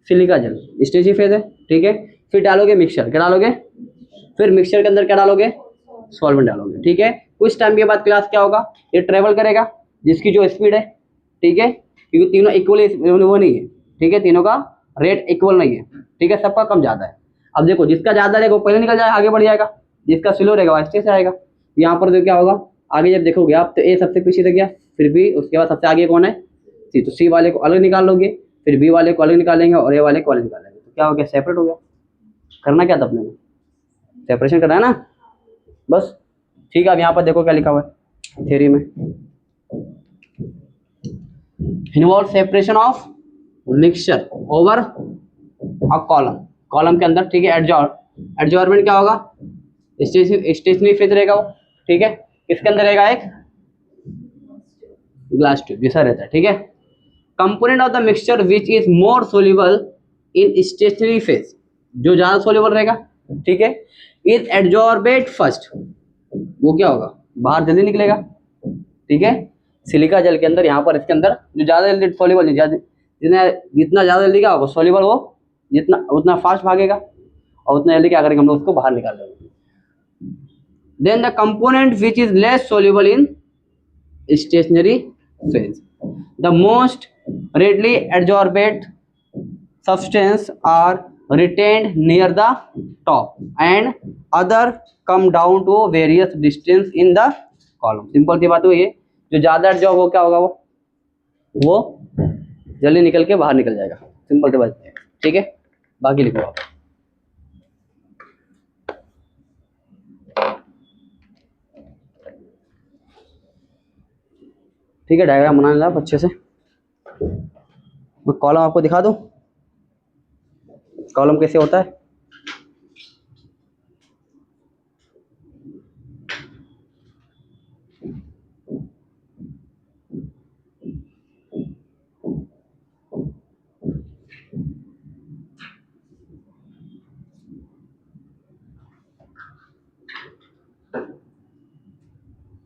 A: सिलिका जेल, स्टेजी फेज है। ठीक है, फिर डालोगे मिक्सचर। क्या डालोगे? फिर मिक्सचर के अंदर क्या डालोगे? सॉल्वेंट डालोगे। ठीक है, कुछ टाइम के बाद क्लास क्या होगा? ये ट्रेवल करेगा, जिसकी जो स्पीड है, ठीक है, क्योंकि तीनों इक्वली वो नहीं है। ठीक है, तीनों का रेट इक्वल नहीं है। ठीक है, सबका कम ज्यादा है। अब देखो, जिसका ज्यादा रहेगा वो पहले निकल जाएगा, आगे बढ़ जाएगा। जिसका स्लो रहेगा वो आस्ते से आएगा। यहाँ पर जो क्या होगा, आगे जब देखोगे आप, तो ए सबसे पीछे रह गया, फिर बी, उसके बाद सबसे आगे कौन है? सी। तो सी वाले को अलग निकाल लोगे, फिर बी वाले को अलग निकालेंगे और ए वाले को अलग निकालेंगे। तो क्या हो गया? सेपरेट हो गया। करना क्या था अपने को? सेपरेशन करना है ना, बस। ठीक है, अब यहाँ पर देखो क्या लिखा हुआ है थ्योरी में, involve separation of mixture over a column. Column के अंदर, ठीक है, एडजॉर्बमेंट क्या होगा? स्टेशनरी फेज रहेगा वो। ठीक है, किसके अंदर रहेगा? एक ग्लास ट्यूब जैसा रहता है। ठीक है, component of the mixture which is more soluble in stationary phase, जो ज्यादा सोल्यूबल रहेगा, ठीक है, इज एडजॉर्बेट फर्स्ट। वो क्या होगा? बाहर जल्दी निकलेगा। ठीक है, सिलिका जेल के अंदर, यहाँ पर इसके अंदर जो ज्यादा जल्दी सोल्यूबल, जितना जितना ज्यादा जल्दी क्या होगा सोल्यूबल, वो जितना उतना फास्ट भागेगा और उतना जल्दी क्या करेंगे हम लोग? उसको बाहर निकाल देंगे। Then the component which is less soluble in stationary phase, the most readily adsorbate substance are retained near the top and other come down to various distance in the column। Simple सी बात हुई है, जो ज्यादा एडजॉर्ब हो क्या होगा? वो जल्दी निकल के बाहर निकल जाएगा। सिंपल सी बात है। ठीक है, बाकी लिखो आप। ठीक है, डायग्राम बना लेना आप अच्छे से। मैं कॉलम आपको दिखा दूं, कॉलम कैसे होता है।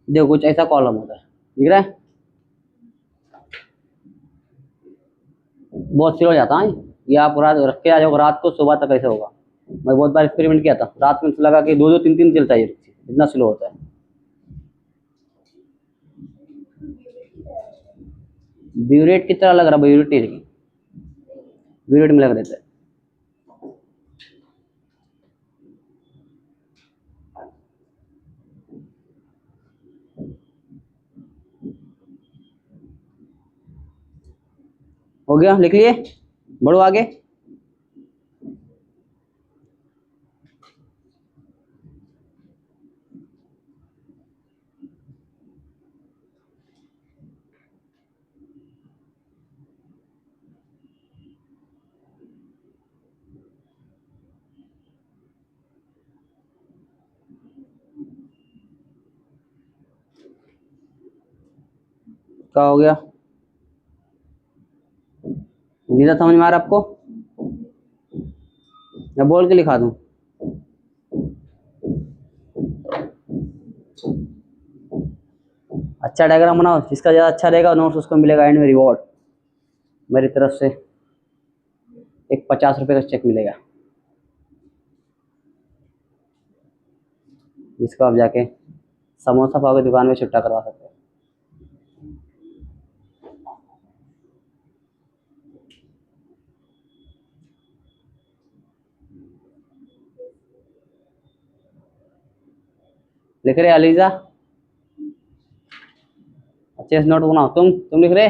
A: देखो, कुछ ऐसा कॉलम होता है, दिख रहा है? बहुत स्लो हो जाता है ये। आप रात रख के आ जाओ, रात को सुबह तक ऐसे होगा। मैं बहुत बार एक्सपेरिमेंट किया था, रात में लगा कि दो दो तीन तीन चलता है ये, इतना स्लो होता है। ब्यूरेट की तरह लग रहा, ब्यूरेट नहीं, ब्यूरेट में लग रहता है। हो हो गया, लिख लिए, बढ़ो आगे। क्या हो गया, नीला समझ में आ रहा आपको, या बोल के लिखा दूं? अच्छा डायग्राम बनाओ, जिसका ज़्यादा अच्छा रहेगा नोट्स उसको मिलेगा एंड में रिवॉर्ड मेरी तरफ से, एक 50 रुपये का चेक मिलेगा, जिसको आप जाके समोसा पाव की दुकान में छुट्टा करवा सकते हैं। लिख रहे अलीजा, अच्छे से नोट बनाओ। तुम लिख रहे?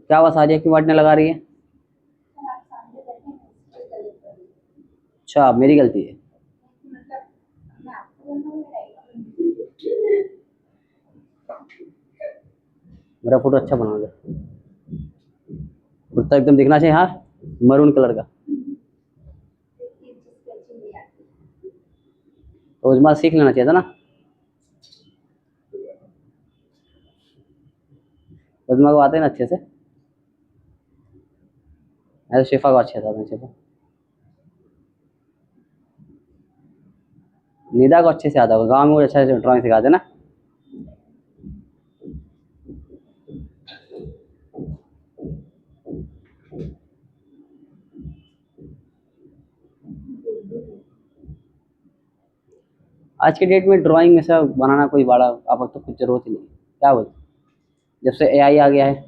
A: क्या आवाज आ रही है, क्यों वाटने लगा रही है? अच्छा, मेरी गलती है। मेरा फोटो अच्छा बना दे, कुर्ता एकदम दिखना चाहिए, हाँ, मरून कलर का। तो उसमें सीख लेना चाहिए था ना, उजमा को आते हैं ना अच्छे से, ऐसे शिफा को अच्छे था अच्छे से, निदा को अच्छे से आता होगा, गाँव में वो अच्छा से ड्राइंग सिखाते ना। आज के डेट में ड्राइंग में से बनाना कोई बड़ा अब तो कुछ जरूरत ही नहीं, क्या बोलते, जब से एआई आ गया है।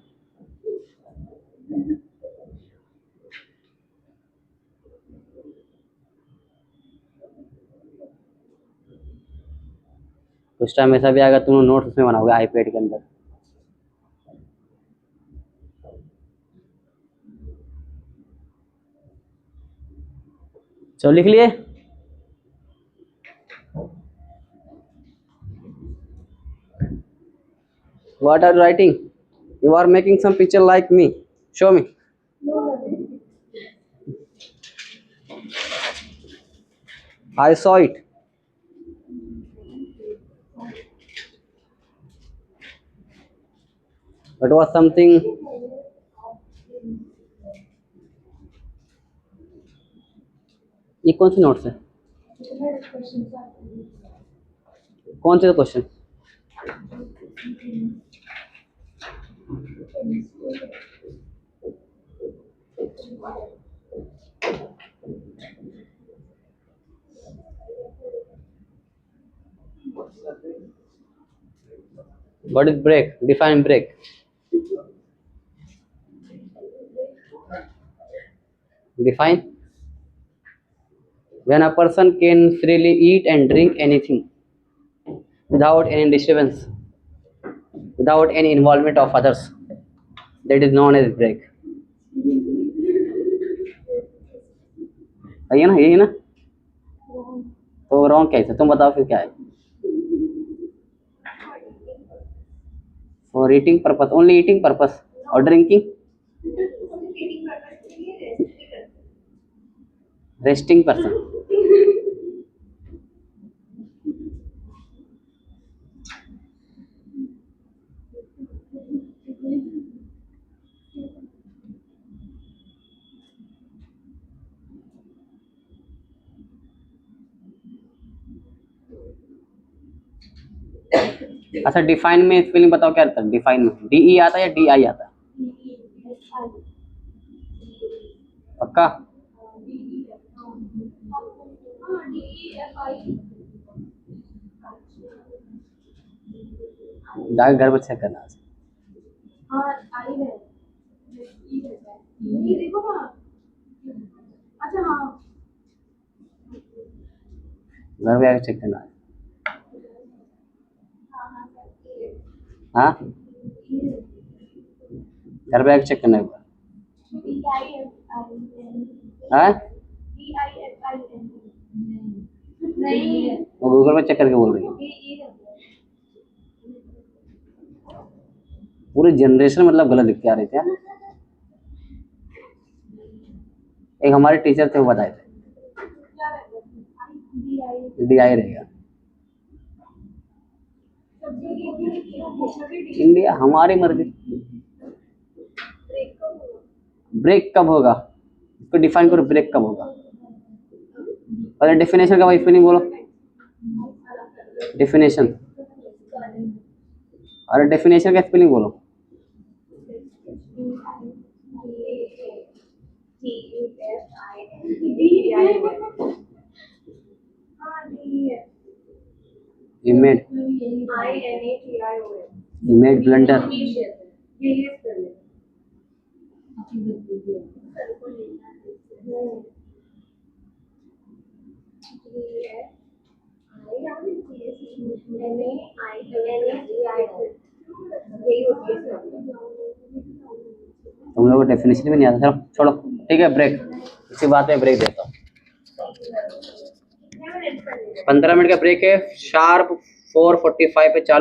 A: उस टाइम ऐसा भी आएगा तुम नोट्स उसमें बनाओगे आईपैड के अंदर। चलो लिख लिए, what are you writing? You are making some picture like me, show me. I saw it. It was something, ये कौन सी नोट्स है, कौन से question? What is break? Define break. Define when a person can freely eat and drink anything without any disturbance, without any involvement of others. That is known as break. है ना, यही है ना? तो रॉन्ग कैसे, तुम बताओ फिर क्या है? For eating purpose, only eating purpose, or drinking? Resting person. अच्छा डिफाइन में स्पेलिंग बताओ क्या रहता है डिफाइन में, डीई आता है या डी आई आता है? पक्का? जाके घर पर चेक करना।
B: हाँ आई है ई रहता है ये देखो ना अच्छा हाँ
A: घर पे आके चेक करना है। हाँ घर पे आके चेक करना है एक बार। हाँ
B: नहीं
A: वो गूगल में चेक करके बोल रही है। पूरी जनरेशन मतलब गलत लिख के आ रही थी यार। एक हमारे टीचर थे वो बताए थे DI रहेगा। इंडिया हमारी मर्जी। ब्रेक कब होगा इसको डिफाइन करो, ब्रेक कब होगा। पहले डेफिनेशन का स्पेलिंग बोलो। डेफिनेशन, अरे डेफिनेशन का स्पेलिंग बोलो। इमेड इमेड ब्लंडर। तुम लोगों को डेफिनेशन भी नहीं आता। चलो छोड़ो, ठीक है ब्रेक। इसी बात में ब्रेक देता हूँ। 15 मिनट का ब्रेक है। शार्प 4:45 पे चालू